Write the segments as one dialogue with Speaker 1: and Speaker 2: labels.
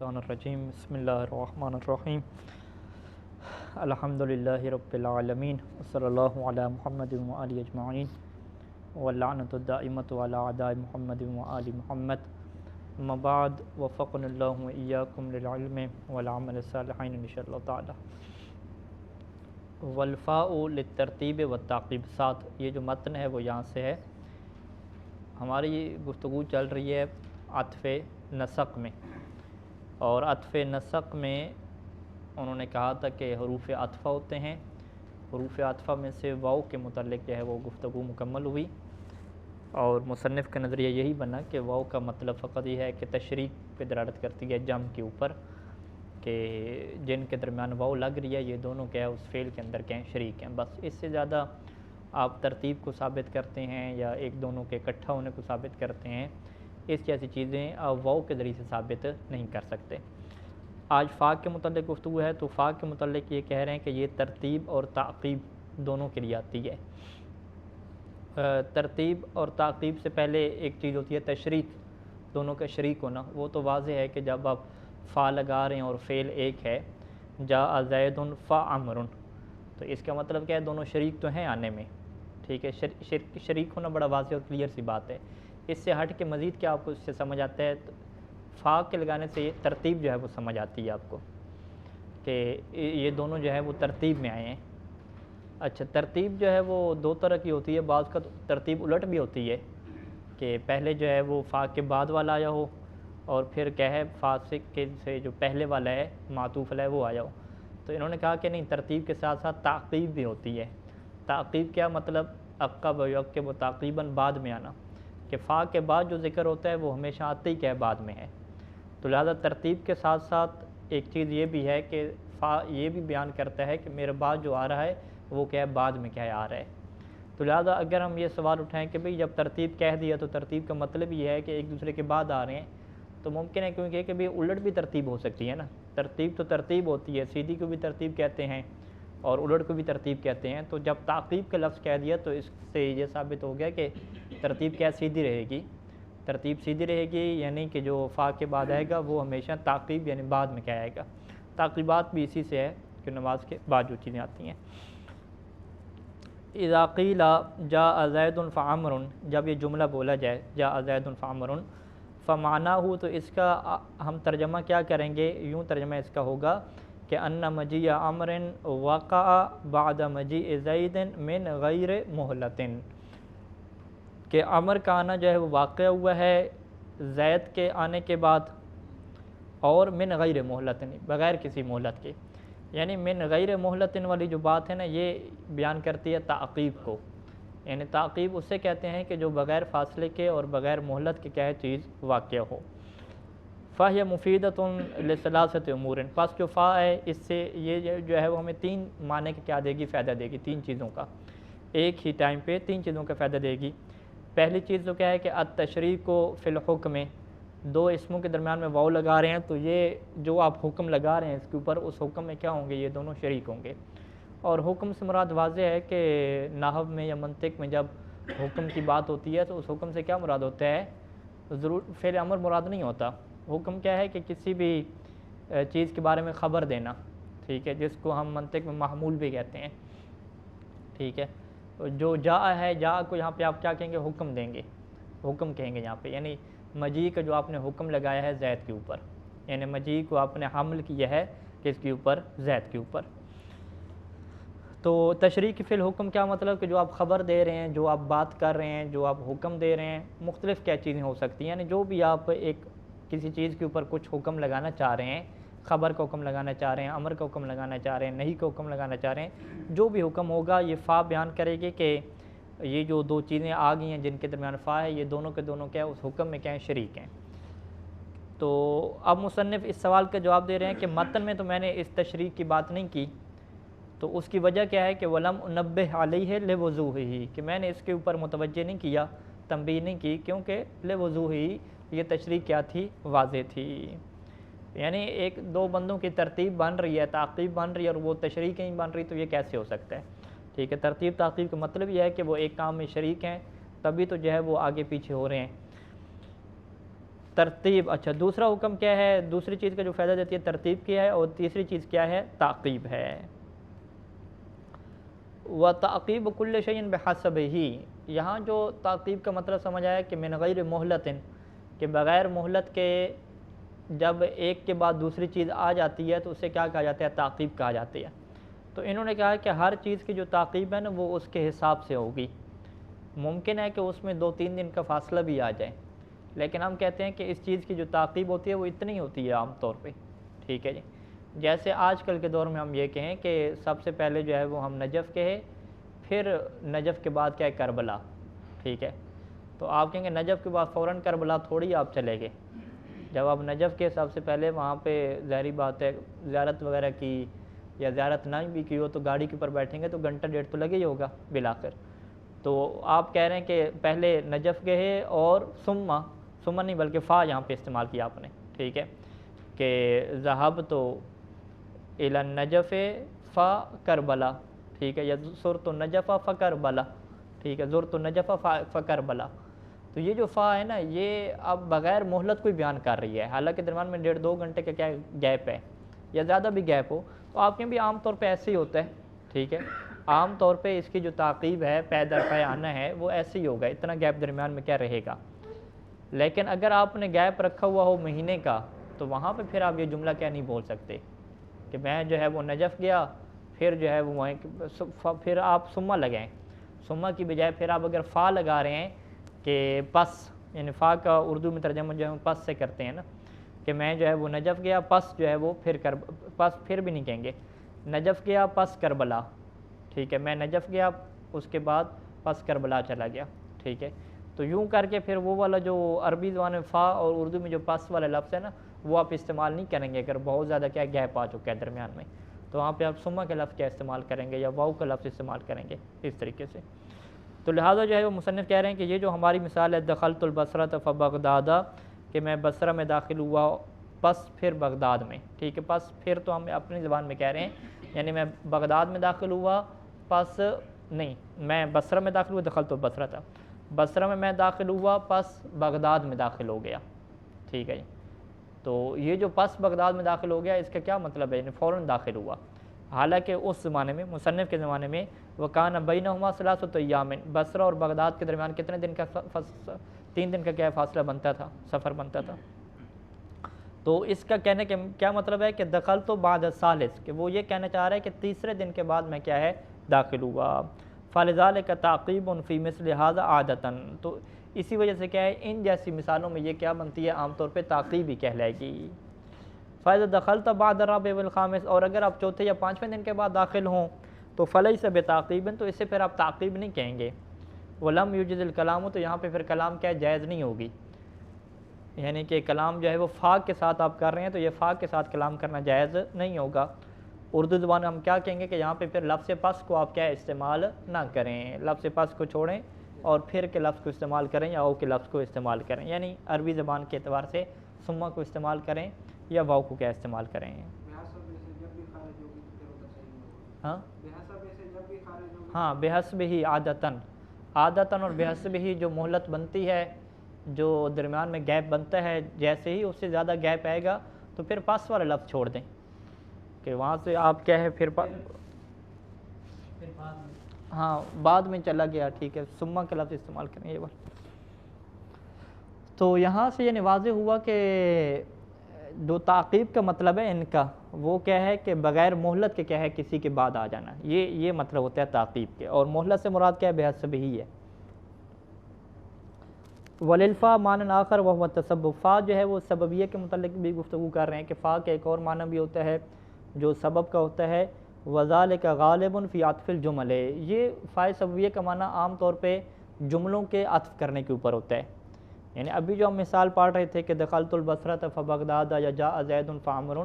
Speaker 1: الرجیم بسم اللہ الرحمن الرحیم الحمدللہ رب العالمین صلی اللہ علی محمد وآلہ اجمعین واللعنۃ الدائمۃ علی اعداء محمد وآل محمد اما بعد وفقنا اللہ وإیاکم للعلم والعمل الصالحین انشاء اللہ تعالی. والفاء للترتیب والتعقیب، ساتھ یہ جو متن ہے وہ یہاں سے ہے. ہماری گفتگو چل رہی ہے عطف نسق میں، اور عطف نسق میں انہوں نے کہا تھا کہ حروف عطفہ ہوتے ہیں. حروف عطفہ میں سے واو کے متعلق جو ہے وہ گفتگو مکمل ہوئی، اور مصنف کا نظریہ یہی بنا کہ واو کا مطلب فقط یہ ہے کہ تشریک پہ دلالت کرتی ہے، جم کے اوپر، کہ جن کے درمیان واو لگ رہی ہے یہ دونوں کیا ہے اس فعل کے اندر کیا ہیں، شریک ہیں. بس اس سے زیادہ آپ ترتیب کو ثابت کرتے ہیں یا ایک دونوں کے اکٹھا ہونے کو ثابت کرتے ہیں، اس جیسی چیزیں آپ واو کے ذریعے سے ثابت نہیں کر سکتے. آج فا کے متعلق گفتگو ہے، تو فا کے متعلق یہ کہہ رہے ہیں کہ یہ ترتیب اور تعقیب دونوں کے لیے آتی ہے. ترتیب اور تعقیب سے پہلے ایک چیز ہوتی ہے تشریک، دونوں کا شریک ہونا. وہ تو واضح ہے کہ جب آپ فا لگا رہے ہیں اور فعل ایک ہے، جاء زید فعمر، تو اس کا مطلب کیا ہے، دونوں شریک تو ہیں آنے میں. ٹھیک ہے، شریک ہونا بڑا واضح اور کلیئر سی بات ہے. اس سے ہٹ کے مزید کیا آپ کو اس سے سمجھ آتا ہے، فا کے لگانے سے یہ ترتیب جو ہے وہ سمجھ آتی ہے آپ کو کہ یہ دونوں جو ہے وہ ترتیب میں آئے ہیں. اچھا، ترتیب جو ہے وہ دو طرح کی ہوتی ہے. بعض کا ترتیب الٹ بھی ہوتی ہے کہ پہلے جو ہے وہ فا کے بعد والا آیا ہو، اور پھر کیا ہے فا سے جو پہلے والا ہے معطوف علیہ وہ آیا ہو. تو انہوں نے کہا کہ نہیں، ترتیب کے ساتھ ساتھ تعقیب بھی ہوتی ہے. تعقیب کیا مطلب، عقب و یعقب و تعقیباً، بعد میں آنا، کہ فا کے بعد جو ذکر ہوتا ہے وہ ہمیشہ آتے ہی کیا ہے، بعد میں ہے. تو لہذا ترتیب کے ساتھ ساتھ ایک چیز یہ بھی ہے کہ فا یہ بھی بیان کرتا ہے کہ میرے بعد جو آ رہا ہے وہ کیا ہے، بعد میں کیا ہے آ رہا ہے. تو لہذا اگر ہم یہ سوال اٹھائیں کہ بھئی جب ترتیب کہہ دیا تو ترتیب کا مطلب یہ ہے کہ ایک دوسرے کے بعد آ رہے ہیں، تو ممکن ہے کیونکہ کہ بھئی الٹ بھی ترتیب ہو سکتی ہے نا. ترتیب تو ترتیب ہوتی ہے، سیدھی کو بھی ترتیب کہتے ہیں اور الٹ کو بھی ترتیب کہتے ہیں. تو جب تعقیب کا لفظ کہہ دیا تو اس سے یہ ثابت ہو گیا کہ ترتیب کیا سیدھی رہے گی. ترتیب سیدھی رہے گی، یعنی کہ جو فا کے بعد آئے گا وہ ہمیشہ تعقیب یعنی بعد میں کیا آئے گا. تعقیبات بھی اسی سے ہے کہ نماز کے بعد جو چیزیں آتی ہیں. اذا قیل جاء زید فعمر، جب یہ جملہ بولا جائے جاء زید فعمر، فمعناہ، تو اس کا ہم ترجمہ کیا کریں گے، یوں ترجمہ اس کا ہوگا کہ ان مجیء عمر وقع بعد مجیء زید من غیر مہلۃ، کہ عمر کا آنا جو ہے وہ واقع ہوا ہے زید کے آنے کے بعد، اور من غیر مہلۃ، بغیر کسی مہلت کے. یعنی من غیر مہلۃ والی جو بات ہے نا، یہ بیان کرتی ہے تعقیب کو. یعنی تعقیب اسے کہتے ہیں کہ جو بغیر فاصلے کے اور بغیر مہلت کے کیا ہے چیز واقع ہو. فَهِيَ مُفِيدَةٌ لِثَلَاثَةِ أُمُورٍ، پس جو فا ہے اس سے یہ جو ہے وہ ہمیں تین معنی کے کیا دے گی، فائدہ دے گی، تین چیزوں کا. ایک ہی ٹائم پہ تین چیزوں کا فائدہ دے گی. پہلی چیز تو کیا ہے کہ التشریک فی الحکم، دو اسموں کے درمیان میں واو لگا رہے ہیں تو یہ جو آپ حکم لگا رہے ہیں اس کے اوپر، اس حکم میں کیا ہوں گے، یہ دونوں شریک ہوں گے. اور حکم سے مراد واضح ہے کہ نحو میں یا منطق میں جب حکم کی بات ہوتی ہے تو اس حکم سے کیا مراد ہوتا ہے، ضرور فعل امر مراد نہیں ہوتا. حکم کیا ہے کہ کسی بھی چیز کے بارے میں خبر دینا، ٹھیک ہے، جس کو ہم منطق میں محمول بھی کہتے ہیں. ٹھیک ہے، جو جاء ہے، جاء کو یہاں پہ آپ کیا کہیں گے، حکم دیں گے، حکم کہیں گے یہاں پہ. یعنی مجیء کا جو آپ نے حکم لگایا ہے زید کے اوپر، یعنی مجیء کو آپ نے حمل کیا ہے کس کے اوپر، زید کے اوپر. تو تشریک فی الحکم کیا مطلب، کہ جو آپ خبر دے رہے ہیں، جو آپ بات کر رہے ہیں، جو آپ حکم دے رہے ہیں، مختلف کیا چیزیں ہو سکتی ہیں. یعنی جو بھی آپ ایک کسی چیز کے اوپر کچھ حکم لگانا چاہ رہے ہیں، خبر کا حکم لگانا چاہ رہے ہیں، امر کا حکم لگانا چاہ رہے ہیں، نہیں کا حکم لگانا چاہ رہے ہیں، جو بھی حکم ہوگا یہ فا بیان کرے گی کہ یہ جو دو چیزیں آ گئی ہیں جن کے درمیان فا ہے، یہ دونوں کے دونوں کیا اس حکم میں کیا ہیں، شریک ہیں. تو اب مصنف اس سوال کا جواب دے رہے ہیں کہ متن میں تو میں نے اس تشریک کی بات نہیں کی، تو اس کی وجہ کیا ہے کہ ولم انبہ علیہ لوضوحہ، کہ میں نے اس کے اوپر متوجہ نہیں کیا، تنبیہ نہیں کی، کیونکہ لوضوحہ یہ تشریک کیا تھی، واضح تھی. یعنی ایک دو بندوں کی ترتیب بن رہی ہے، تعقیب بن رہی ہے، اور وہ تشریک نہیں بن رہی، تو یہ کیسے ہو سکتا ہے. ٹھیک ہے، ترتیب تعقیب کا مطلب یہ ہے کہ وہ ایک کام میں شریک ہیں، تبھی تو جو ہے وہ آگے پیچھے ہو رہے ہیں. ترتیب، اچھا دوسرا حکم کیا ہے، دوسری چیز کا جو فائدہ دیتی ہے ترتیب کیا ہے، اور تیسری چیز کیا ہے، تعقیب ہے۔ وَتَعْقِيبُ كُلِّ شَيْءٍ بِحَسَبِهِ، یہاں جو تعقیب کا مطلب سمجھ آیا کہ من غیر مہلت، کہ بغیر مہلت کے جب ایک کے بعد دوسری چیز آ جاتی ہے تو اسے کیا کہا جاتا ہے، تعقیب کہا جاتی ہے۔ تو انہوں نے کہا کہ ہر چیز کی جو تعقیب ہے نا وہ اس کے حساب سے ہوگی، ممکن ہے کہ اس میں 2-3 دن کا فاصلہ بھی آ جائے، لیکن ہم کہتے ہیں کہ اس چیز کی جو تعقیب ہوتی ہے وہ اتنی ہوتی ہے عام طور پہ، ٹھیک ہے جی۔ جیسے آج کل کے دور میں ہم یہ کہیں کہ سب سے پہلے جو ہے وہ ہم نجف کہے، پھر نجف کے بعد کیا ہے، کربلا، ٹھیک ہے۔ تو آپ کہیں گے نجف کے بعد فوراً کربلا تھوڑی آپ چلے گئے، جب آپ نجف کے سب سے پہلے وہاں پہ ظاہری بات ہے زیارت وغیرہ کی، یا زیارت نہ بھی کی ہو تو گاڑی کے اوپر بیٹھیں گے تو گھنٹہ ڈیڑھ تو لگے ہی ہوگا بالآخر۔ تو آپ کہہ رہے ہیں کہ پہلے نجف گئے اور ثم نہیں بلکہ فا یہاں پہ استعمال کیا آپ نے، ٹھیک ہے، کہ ذہبت الی النجف فکربلا، ٹھیک ہے، یا زرت النجف فکربلا، ٹھیک ہے، زرت النجف فکربلا۔ تو یہ جو فا ہے نا یہ اب بغیر مہلت کوئی بیان کر رہی ہے، حالانکہ درمیان میں 1.5-2 گھنٹے کا کیا گیپ ہے یا زیادہ بھی گیپ ہو، تو آپ کے بھی عام طور پہ ایسے ہی ہوتا ہے، ٹھیک ہے، عام طور پہ اس کی جو تعقیب ہے پے در پے آنا ہے وہ ایسے ہی ہوگا، اتنا گیپ درمیان میں کیا رہے گا۔ لیکن اگر آپ نے گیپ رکھا ہوا ہو مہینے کا تو وہاں پہ پھر آپ یہ جملہ کیا نہیں بول سکتے کہ میں جو ہے وہ نجف گیا پھر جو ہے وہ پھر آپ ثم لگائیں، ثم کی بجائے پھر آپ اگر فا لگا رہے ہیں کہ پس، یعنی فا کا اردو میں ترجمہ جو ہے پس سے کرتے ہیں نا، کہ میں جو ہے وہ نجف گیا پس جو ہے وہ پس پھر بھی نہیں کہیں گے، نجف گیا پس کربلا، ٹھیک ہے، میں نجف گیا اس کے بعد پس کربلا چلا گیا، ٹھیک ہے۔ تو یوں کر کے پھر وہ والا جو عربی زبان میں فا اور اردو میں جو پس والا لفظ ہے نا وہ آپ استعمال نہیں کریں گے اگر بہت زیادہ کیا گیپ آ چکا ہے درمیان میں، تو وہاں پہ آپ ثم کا لفظ کیا استعمال کریں گے یا واو کا لفظ استعمال کریں گے اس طریقے سے۔ تو لہٰذا جو ہے وہ مصنف کہہ رہے ہیں کہ یہ جو ہماری مثال ہے دخلت البصرۃ فبغداد، کہ میں بصرہ میں داخل ہوا پس پھر بغداد میں، ٹھیک ہے، پس پھر تو ہم اپنی زبان میں کہہ رہے ہیں، یعنی میں بغداد میں داخل ہوا پس نہیں، میں بصرہ میں داخل ہوا دخلت البصرۃ، بصرہ میں داخل ہوا پس بغداد میں داخل ہو گیا، ٹھیک ہے جی۔ تو یہ جو پس بغداد میں داخل ہو گیا اس کا کیا مطلب ہے، یعنی فوراً داخل ہوا، حالانکہ اس زمانے میں مصنف کے زمانے میں وکان بینہما ثلاثۃ ایام، بصرہ اور بغداد کے درمیان کتنے دن کا 3 دن کا کیا فاصلہ بنتا تھا، سفر بنتا تھا۔ تو اس کا کہنے کے کیا مطلب ہے کہ دخلت بعد الثالث، کہ وہ یہ کہنا چاہ رہا ہے کہ تیسرے دن کے بعد میں کیا ہے داخل ہوا، فلذلک تعقیب فی مثل ھذا عادۃ، تو اسی وجہ سے کیا ہے ان جیسی مثالوں میں یہ کیا بنتی ہے عام طور پہ تعقیب ہی کہلائے گی۔ فاذا دخلت بعد الرابع والخامس، اور اگر آپ چوتھے یا 5ویں دن کے بعد داخل ہوں تو فلیس بتعقیب، تو اس سے پھر آپ تعقیب نہیں کہیں گے۔ ولم یوجد الکلام، تو یہاں پہ پھر کلام کیا جائز نہیں ہوگی، یعنی کہ کلام جو ہے وہ فا کے ساتھ آپ کر رہے ہیں تو یہ فا کے ساتھ کلام کرنا جائز نہیں ہوگا۔ اردو زبان میں ہم کیا کہیں گے کہ یہاں پہ پھر لفظ پس کو آپ کیا استعمال نہ کریں، لفظ پس کو چھوڑیں اور پھر کے لفظ کو استعمال کریں یا او کے لفظ کو استعمال کریں، یعنی عربی زبان کے اعتبار سے ثم کو استعمال کریں یا واو کو کیا استعمال کریں۔ ہاں بحسب ہی عادتاً، عادتاً اور بحسب ہی جو مہلت بنتی ہے، جو درمیان میں گیپ بنتا ہے، جیسے ہی اس سے زیادہ گیپ آئے گا تو پھر پاس والا لفظ چھوڑ دیں، کہ وہاں سے آپ کیا ہے پھر ہاں بعد میں چلا گیا، ٹھیک ہے، ثم کا لفظ استعمال کریں یہ بات۔ تو یہاں سے یہ واضح ہوا کہ جو تعقیب کا مطلب ہے ان کا وہ کیا ہے کہ بغیر مہلت کے کیا ہے کسی کے بعد آ جانا، یہ مطلب ہوتا ہے تعقیب کے، اور مہلت سے مراد کیا ہے بحسب ہی ہے۔ وللفا معنی آخر وهو التسبب، فا جو ہے وہ سببیہ کے متعلق بھی گفتگو کر رہے ہیں کہ فا کا ایک اور معنی بھی ہوتا ہے جو سبب کا ہوتا ہے، وذالک غالب فی عطف الجمل، یہ فا سببیہ کا معنی عام طور پہ جملوں کے عطف کرنے کے اوپر ہوتا ہے، یعنی ابھی جو ہم مثال پڑھ رہے تھے کہ دخلت البصرۃ فبغداد یا جاء زید فعمر،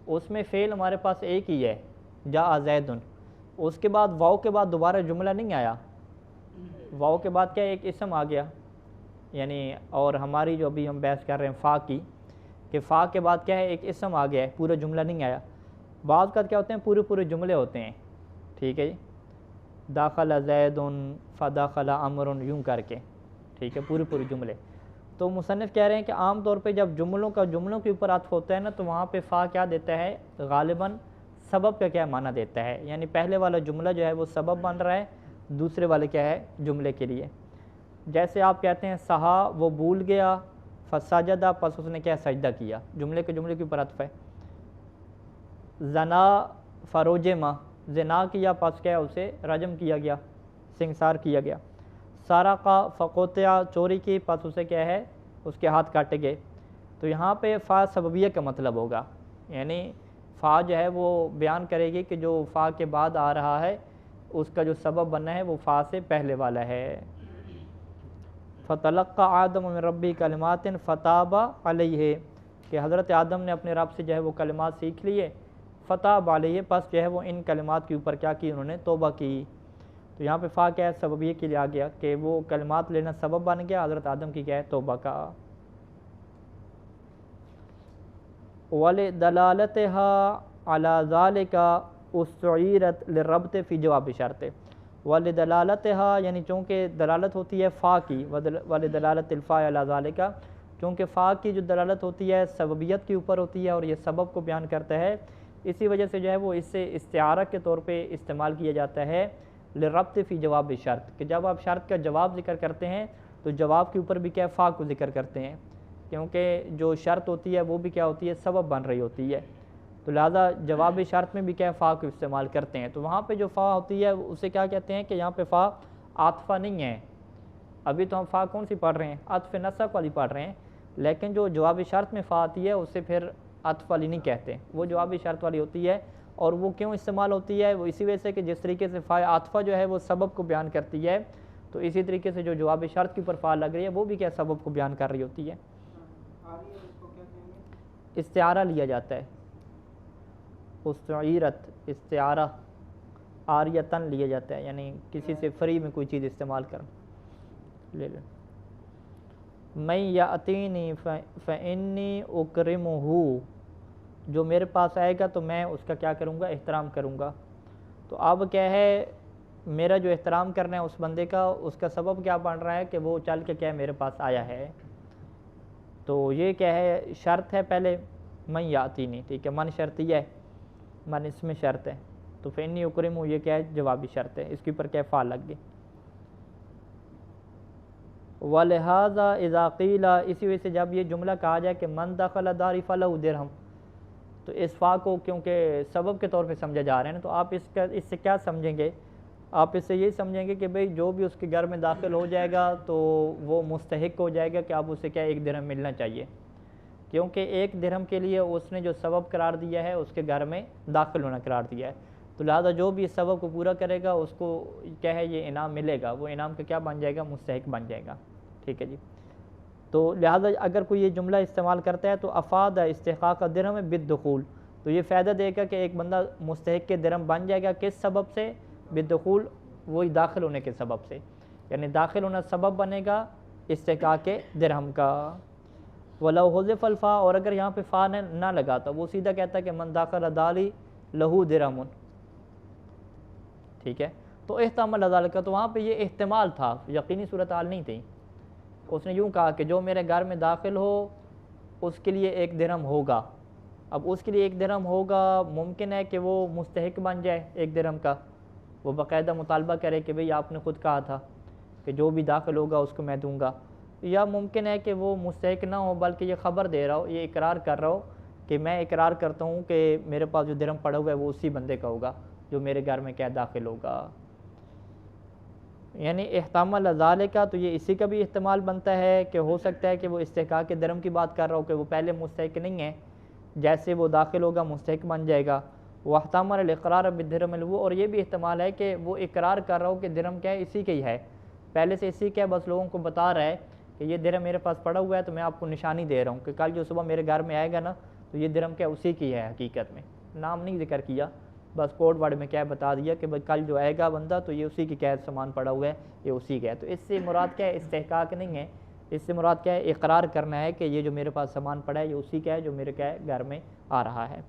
Speaker 1: اس میں فعل ہمارے پاس ایک ہی ہے جاء زید، اس کے بعد واو کے بعد دوبارہ جملہ نہیں آیا، واو کے بعد کیا ایک اسم آ گیا، یعنی اور ہماری جو ابھی ہم بحث کر رہے ہیں فا کی، کہ فا کے بعد کیا ہے ایک اسم آ گیا ہے، پورا جملہ نہیں آیا۔ بعض کا کیا ہوتے ہیں پورے جملے ہوتے ہیں، ٹھیک ہے جی، داخل زید فداخل عمر، یوں کر کے، ٹھیک ہے، پورے جملے۔ تو مصنف کہہ رہے ہیں کہ عام طور پہ جب جملوں کے اوپر عطف ہوتا ہے نا، تو وہاں پہ فا کیا دیتا ہے، غالباً سبب کا کیا معنی دیتا ہے، یعنی پہلے والا جملہ جو ہے وہ سبب بن رہا ہے دوسرے والے کیا ہے، جملے کے لیے. جیسے آپ کہتے ہیں سہا وہ بھول گیا، فسجدہ پس اس نے کیا سجدہ کیا، جملے کے اوپر عطف ہے. زنا فروجما زنا کیا پس کیا اسے رجم کیا گیا، سنگسار کیا گیا. سارقہ فقوطیا چوری کی پس اسے کیا ہے، اس کے ہاتھ کاٹے گئے. تو یہاں پہ فا سببیہ کا مطلب ہوگا، یعنی فا جو ہے وہ بیان کرے گی کہ جو فا کے بعد آ رہا ہے اس کا جو سبب بننا ہے وہ فا سے پہلے والا ہے. فتلقى آدم من ربی کلمات فتاب علیہ، کہ حضرت آدم نے اپنے رب سے جو ہے وہ کلمات سیکھ لیے، فتاب علیہ پس جو ہے وہ ان کلمات کے اوپر کیا کی، انہوں نے توبہ کی. تو یہاں پہ فا کیا ہے، سببیہ کے لیے آ گیا کہ وہ کلمات لینا سبب بن گیا حضرت آدم کی کیا ہے، توبہ کا. وَلِدَلَالَتِهَا عَلَى ذَلِكَ اُسْتُعِيرَتْ لِلرَّبْطِ فِي جواب شرط. وَلِدَلَالَتِهَا یعنی چونکہ دلالت ہوتی ہے فا کی، وَلِدَلَالَتِ الفاء عَلَى ذَلِكَ، چونکہ فا کی جو دلالت ہوتی ہے سببیت کے اوپر ہوتی ہے اور یہ سبب کو بیان کرتا ہے، اسی وجہ سے جو ہے وہ اس سے استعارہ کے طور پہ استعمال کیا جاتا ہے لِلرَّبْطِ فِي جواب شرط، کہ جب آپ شرط کا جواب ذکر کرتے ہیں تو جواب کے اوپر بھی کیا فا کو ذکر کرتے ہیں، کیونکہ جو شرط ہوتی ہے وہ بھی کیا ہوتی ہے، سبب بن رہی ہوتی ہے. تو لہذا جواب شرط میں بھی کیا فا کو استعمال کرتے ہیں. تو وہاں پہ جو فا ہوتی ہے اسے کیا کہتے ہیں کہ یہاں پہ فا عاطفہ نہیں ہے. ابھی تو ہم فا کون سی پڑھ رہے ہیں، عطف نسق والی پڑھ رہے ہیں، لیکن جو جواب شرط میں فا آتی ہے اسے پھر عطف والی نہیں کہتے، وہ جواب شرط والی ہوتی ہے. اور وہ کیوں استعمال ہوتی ہے، وہ اسی وجہ سے کہ جس طریقے سے فا عاطفہ جو ہے وہ سبب کو بیان کرتی ہے، تو اسی طریقے سے جو جواب شرط کے اوپر فا لگ رہی ہے وہ بھی کیا سبب کو بیان کر رہی ہوتی ہے. استعارہ لیا جاتا ہے، استعیرت استعارہ عاریتاً لیا جاتا ہے، یعنی کسی سے فری میں کوئی چیز استعمال کر لے لیں. میں یاتینی فانی اکرمہ، جو میرے پاس آئے گا تو میں اس کا کیا کروں گا، احترام کروں گا. تو اب کیا ہے، میرا جو احترام کرنا ہے اس بندے کا، اس کا سبب کیا بن رہا ہے کہ وہ چل کے کیا میرے پاس آیا ہے. تو یہ کیا ہے، شرط ہے پہلے من یاتینی، ٹھیک ہے، من شرطیہ ہے، من اس میں شرط ہے. تو فانی اکرمہ یہ کیا ہے، جوابی شرط ہے، اس کے اوپر کیا فا لگ گئی. ولہذا اذا قیل، اسی وجہ سے جب یہ جملہ کہا جائے کہ من دخل داری فلہ درہم، تو اس فا کو کیونکہ سبب کے طور پہ سمجھا جا رہا ہے نا، تو آپ اس سے کیا سمجھیں گے، آپ اس سے یہی سمجھیں گے کہ بھئی جو بھی اس کے گھر میں داخل ہو جائے گا تو وہ مستحق ہو جائے گا کہ آپ اسے کیا ایک درہم ملنا چاہیے، کیونکہ ایک درہم کے لیے اس نے جو سبب قرار دیا ہے اس کے گھر میں داخل ہونا قرار دیا ہے. تو لہذا جو بھی اس سبب کو پورا کرے گا اس کو کیا ہے، یہ انعام ملے گا، وہ انعام کا کیا بن جائے گا، مستحق بن جائے گا. ٹھیک ہے جی. تو لہذا اگر کوئی یہ جملہ استعمال کرتا ہے تو افاد استحقاق درہم بالدخول، تو یہ فائدہ دے گا کہ ایک بندہ مستحق کے درہم بن جائے گا، کس سبب سے، بالدخول، وہی داخل ہونے کے سبب سے، یعنی داخل ہونا سبب بنے گا استحقاق کے درہم کا. وَلَوْ حُذِفَ الْفَا، اور اگر یہاں پہ فا نہ لگاتا، وہ سیدھا کہتا ہے کہ من داخل دالی لہو درہم، ٹھیک ہے. تو احتمال ذالک، تو وہاں پہ یہ احتمال تھا، یقینی صورتحال نہیں تھی. اس نے یوں کہا کہ جو میرے گھر میں داخل ہو اس کے لیے ایک درہم ہوگا. اب اس کے لیے ایک درہم ہوگا، ممکن ہے کہ وہ مستحق بن جائے ایک درہم کا، وہ باقاعدہ مطالبہ کرے کہ بھئی آپ نے خود کہا تھا کہ جو بھی داخل ہوگا اس کو میں دوں گا. یا ممکن ہے کہ وہ مستحق نہ ہو بلکہ یہ خبر دے رہا ہو، یہ اقرار کر رہا ہو کہ میں اقرار کرتا ہوں کہ میرے پاس جو درہم پڑا ہوا ہے وہ اسی بندے کا ہوگا جو میرے گھر میں کیا داخل ہوگا. یعنی احتمال ذالک، تو یہ اسی کا بھی احتمال بنتا ہے کہ ہو سکتا ہے کہ وہ استحقاق کے درہم کی بات کر رہا ہو کہ وہ پہلے مستحق نہیں ہے، جیسے وہ داخل ہوگا مستحق بن جائے گا. واحتمل الاقرار بالدرہم الو، اور یہ بھی احتمال ہے کہ وہ اقرار کر رہا ہو کہ درہم کیا ہے، اسی کا ہی ہے، پہلے سے اسی کا ہے، بس لوگوں کو بتا رہا ہے کہ یہ درہم میرے پاس پڑا ہوا ہے تو میں آپ کو نشانی دے رہا ہوں کہ کل جو صبح میرے گھر میں آئے گا نا تو یہ درہم کیا اسی کی ہے. حقیقت میں نام نہیں ذکر کیا، بس کوڈ ورڈ میں کیا بتا دیا کہ بھائی کل جو آئے گا بندہ تو یہ اسی کی قید سامان پڑا ہوا ہے، یہ اسی کا ہے. تو اس سے مراد کیا ہے، استحقاق نہیں ہے، اس سے مراد کیا ہے، اقرار کرنا ہے کہ یہ جو میرے پاس سامان پڑا ہے یہ اسی کا ہے جو میرے کیا ہے گھر میں آ رہا ہے.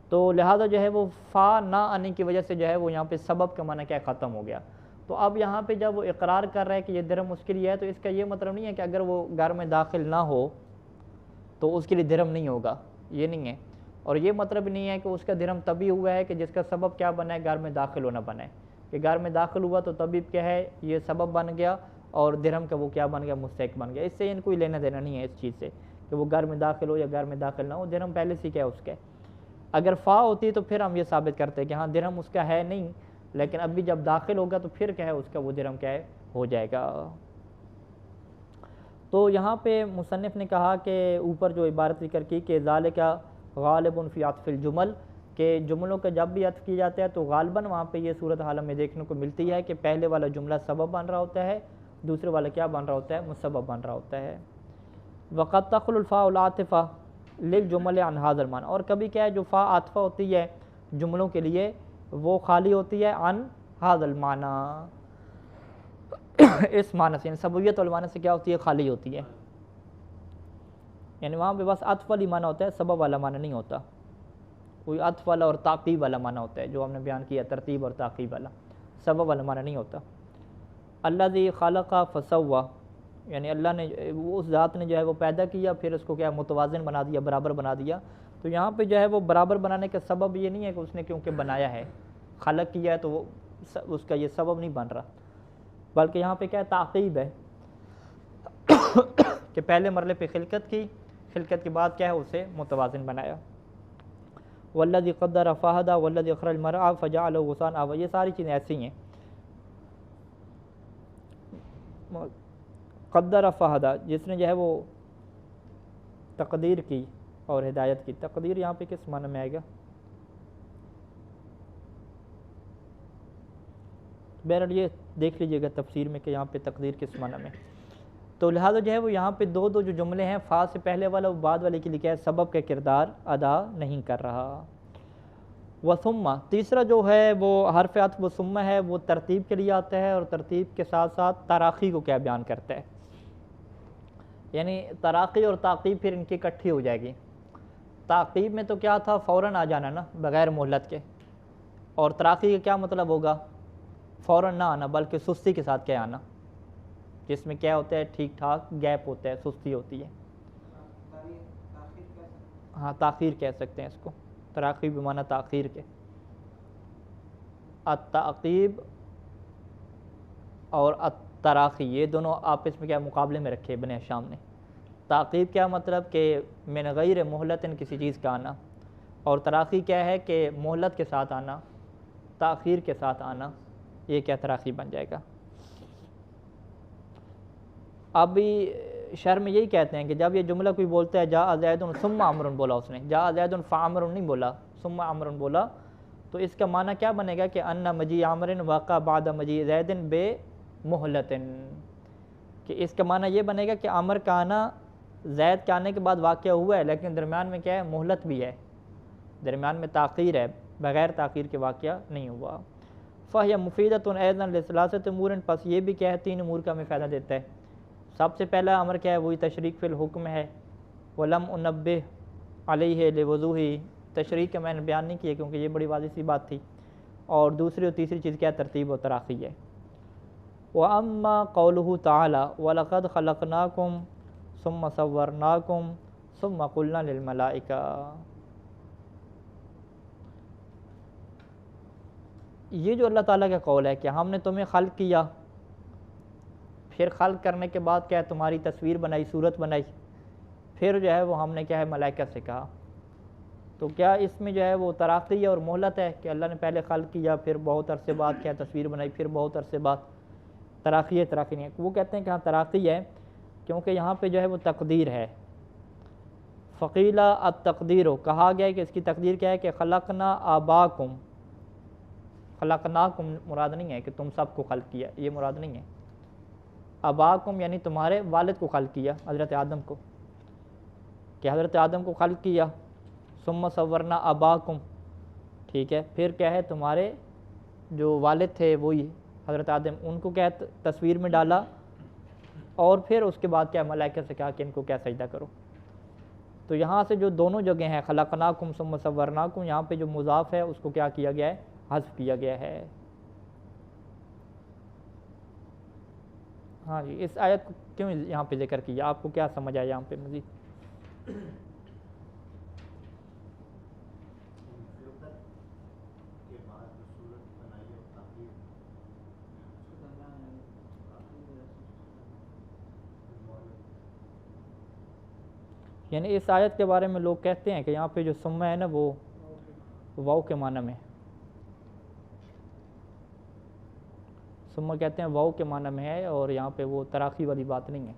Speaker 1: تو لہذا جو ہے وہ فا نہ آنے کی وجہ سے جو ہے وہ یہاں پہ سبب کا معنی کیا ختم ہو گیا. تو اب یہاں پہ جب وہ اقرار کر رہا ہے کہ یہ درہم اس کے لیے ہے، تو اس کا یہ مطلب نہیں ہے کہ اگر وہ گھر میں داخل نہ ہو تو اس کے لیے درہم نہیں ہوگا، یہ نہیں ہے۔ اور یہ مطلب نہیں ہے کہ اس کا درہم تبھی ہوا ہے کہ جس کا سبب کیا بنا ہے، گھر میں داخل ہونا بنا ہے، کہ گھر میں داخل ہوا تو تبھی کیا ہے یہ سبب بن گیا، اور درہم کا وہ کیا بن گیا، مستحق بن گیا۔ اس سے ان کوئی لینا دینا نہیں ہے اس چیز سے کہ وہ گھر میں داخل ہو یا گھر میں داخل نہ ہو، درہم پہلے سے کیا ہے اس کا ہے۔ اگر فا ہوتی ہے تو پھر ہم یہ ثابت کرتے ہیں کہ ہاں درہم اس کا ہے نہیں، لیکن ابھی جب داخل ہوگا تو پھر کیا ہے اس کا وہ درہم کیا ہے ہو جائے گا۔ تو یہاں پہ مصنف نے کہا کہ اوپر جو عبارت ذکر کی کہ ذالک غالب فی عطف الجمل، کہ جملوں کا جب بھی عطف کیا جاتا ہے تو غالباً وہاں پہ یہ صورت حال ہمیں دیکھنے کو ملتی ہے کہ پہلے والا جملہ سبب بن رہا ہوتا ہے، دوسرے والا کیا بن رہا ہوتا ہے، مسبب بن رہا ہوتا ہے۔ وقد تخل الفاء العاطفہ للجمل عن هذا المعنى، اور کبھی کیا ہے جو فا عاطفہ ہوتی ہے جملوں کے لیے وہ خالی ہوتی ہے عن هذا المعنى، اس معنی سے، سببیت والمعنی سے کیا ہوتی ہے، خالی ہوتی ہے، یعنی وہاں پہ بس عطف والی معنی ہوتا ہے، سبب والا معنی نہیں ہوتا، کوئی عطف والا اور تعقیب والا معنی ہوتا ہے جو ہم نے بیان کیا، ترتیب اور تعقیب والا، سبب والا معنی نہیں ہوتا۔ الذی خلق فسوى، یعنی اللہ نے اس ذات نے جو ہے وہ پیدا کیا پھر اس کو کیا متوازن بنا دیا، برابر بنا دیا۔ تو یہاں پہ جو ہے وہ برابر بنانے کا سبب یہ نہیں ہے کہ اس نے کیونکہ بنایا ہے، خلق کیا ہے تو وہ اس کا یہ سبب نہیں بن رہا، بلکہ یہاں پہ کیا ہے تعقیب ہے کہ پہلے مرحلے پہ خلقت کی، خلقت کے بعد کیا ہے اسے متوازن بنایا۔ والذی قدر فہدی والذی اخرج المرعى فجعلہ غثاء احویٰ، یہ ساری چیزیں ایسی ہیں۔ قدر فہدی، جس نے جو ہے وہ تقدیر کی اور ہدایت کی، تقدیر یہاں پہ کس معنی میں آئے گا، بہرحال یہ دیکھ لیجئے گا تفسیر میں کہ یہاں پہ تقدیر کس معنی میں۔ تو لہٰذا جو ہے وہ یہاں پہ دو جو جملے ہیں، فا سے پہلے والا و بعد والے کے لیے کیا ہے سبب کا کردار ادا نہیں کر رہا۔ وثم، تیسرا جو ہے وہ حرف عطف و ثم ہے، وہ ترتیب کے لیے آتا ہے اور ترتیب کے ساتھ ساتھ تراخی کو کیا بیان کرتا ہے، یعنی تراخی اور تعقیب پھر ان کی اکٹھی ہو جائے گی۔ تعقیب میں تو کیا تھا فوراً آ جانا نا بغیر مہلت کے، اور تراخی کا کیا مطلب ہوگا، فوراً نہ آنا بلکہ سستی کے ساتھ کیا آنا، جس میں کیا ہوتا ہے ٹھیک ٹھاک گیپ ہوتا ہے، سستی ہوتی ہے۔ ہاں تاخیر کہہ سکتے ہیں اس کو، تراخی بمعنی تاخیر کے۔ التعقیب اور التراخی یہ دونوں آپس میں کیا مقابلے میں رکھے ابن ہشام نے۔ تعقیب کیا مطلب کہ من غیر مہلت کسی چیز کا آنا، اور تراخی کیا ہے کہ مہلت کے ساتھ آنا، تاخیر کے ساتھ آنا، یہ کیا تراخی بن جائے گا۔ اب بھی شرح میں یہی کہتے ہیں کہ جب یہ جملہ کوئی بولتا ہے جاء زید ثم عمر بولا، اس نے جاء زید فعمر نہیں بولا، ثم عمر بولا، تو اس کا معنی کیا بنے گا کہ ان مجیء عمر واقع بعد مجیء زید بے مہلت، کہ اس کا معنی یہ بنے گا کہ عمر کا آنا زید کے آنے کے بعد واقع ہوا ہے، لیکن درمیان میں کیا ہے مہلت بھی ہے، درمیان میں تاخیر ہے، بغیر تاخیر کے واقعہ نہیں ہوا۔ فہی مفیدۃ ایضا لثلاثۃ امور، پس یہ بھی کیا ہے تین امور کا ہمیں فائدہ دیتا ہے۔ سب سے پہلا امر کیا ہے، وہی تشریک فی الحکم ہے، ولم انبہ علیہ لوضوح، تشریک کا میں نے بیان نہیں کیا کیونکہ یہ بڑی واضح سی بات تھی، اور دوسری اور تیسری چیز کیا ہے ترتیب و تراخی ہے۔ وَأَمَّا قَوْلُهُ تَعَالَى وَلَقَدْ خَلَقْنَاكُمْ ثُمَّ صَوَّرْنَاكُمْ ثُمَّ قُلْنَا لِلْمَلَائِكَةِ، یہ جو اللہ تعالیٰ کا قول ہے کہ ہم نے تمہیں خلق کیا، پھر خلق کرنے کے بعد کیا ہے تمہاری تصویر بنائی، صورت بنائی، پھر جو ہے وہ ہم نے کیا ہے ملائکہ سے کہا، تو کیا اس میں جو ہے وہ تراخی اور مہلت ہے کہ اللہ نے پہلے خلق کیا پھر بہت عرصے بعد کیا تصویر بنائی، پھر بہت عرصے بعد تراخی ہے، تراخی نہیں ہے۔ وہ کہتے ہیں کہ ہاں تراخی ہے کیونکہ یہاں پہ جو ہے وہ تقدیر ہے، فقیلہ التقدیر، کہا گیا ہے کہ اس کی تقدیر کیا ہے کہ خلقنا آباکم، خلقناکم مراد نہیں ہے کہ تم سب کو خلق کیا، یہ مراد نہیں ہے، آباکم یعنی تمہارے والد کو خلق کیا، حضرت آدم کو، کہ حضرت آدم کو خلق کیا، ثم صورنا آباکم، ٹھیک ہے، پھر کیا ہے تمہارے جو والد تھے وہی حضرت آدم، ان کو کیا تصویر میں ڈالا، اور پھر اس کے بعد کیا ملائکہ سے کہا کہ ان کو کیا سجدہ کرو۔ تو یہاں سے جو دونوں جگہ ہیں خلقناکم ثم صورناکم، یہاں پہ جو مضاف ہے اس کو کیا کیا گیا ہے حذف کیا گیا ہے۔ ہاں جی، اس آیت کو کیوں یہاں پہ ذکر کیا؟ آپ کو کیا سمجھ آیا یہاں پہ مزید؟ یعنی اس آیت کے بارے میں لوگ کہتے ہیں کہ یہاں پہ جو سمہ ہے نا وہ واو کے معنی میں، سمہ کہتے ہیں واو کے معنی میں ہے، اور یہاں پہ وہ تراخی والی بات نہیں ہے۔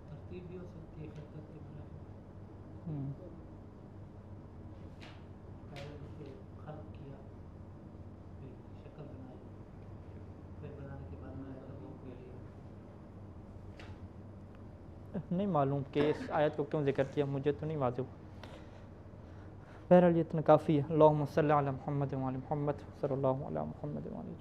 Speaker 2: ترتیب بھی ہو سکتی ہے خلقت کے
Speaker 1: ہوں۔
Speaker 2: پہلے سے خلق کیا، پھر شکل بنائی، پھر بنانے کے بعد میں لوگوں کے لیے
Speaker 1: نہیں معلوم کہ اس آیت کو کیوں ذکر کیا، مجھے تو نہیں واضح۔ بہرحال یہ اتنا کافی ہے۔ اللہم صلی علی محمد و علی محمد صلی اللہ علیہ محمد و علی